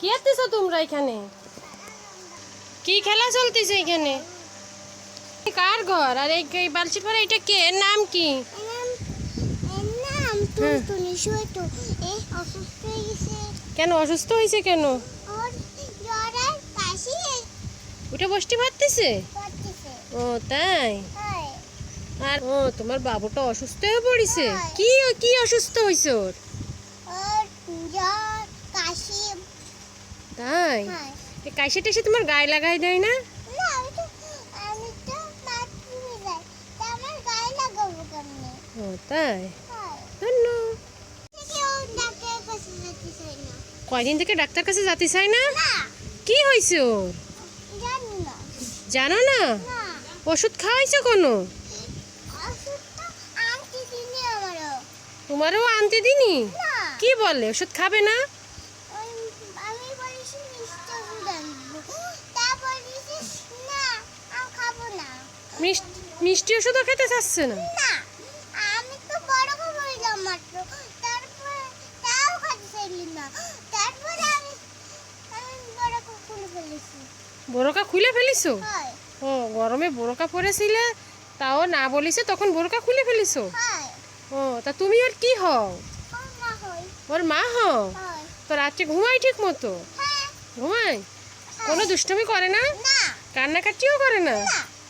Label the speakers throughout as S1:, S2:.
S1: কি করতেছো তোমরা এখানে? কি খেলা চলতেছে এখানে? কার ঘর? আর এই বালতির পরে এটা কে? এর নাম কি? কেন অসুস্থ হয়েছে কেন? ওটা বৃষ্টি পড়তেছে? ও তাই? আর ও তোমার বাবুটা অসুস্থ হয়ে পড়েছে? কি কি অসুস্থ হয়েছে ওর? তাই? এই কাশি টাশি তোমার গায়ে লাগাই দেয় না? ও তাই? কয়দিন থেকে ডাক্তার কাছে যেতে চাই না? কি হয়েছে ওর? জানো না? ওষুধ খাওয়াইছো কোনো? তোমারও আনতে দিনি? কি বলে ওষুধ খাবে না? মিষ্টি ওষুধও খেতে চাচ্ছে না? বোরকা খুলে ফেলিছো? ও গরমে বোরকা পরেছিলে, তাও না বলিছে তখন বোরকা খুলে ফেলিছো? ও তা তুমি ওর কি হও? ওর মা হও? তো রাত্রে ঘুমাই ঠিক মতো? ঘুমাই? কোনো দুষ্টুমি করে না? কান্নাকাটিও করে না?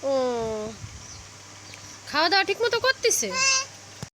S1: ও খাওয়া দাওয়া ঠিক মতো করতেছে?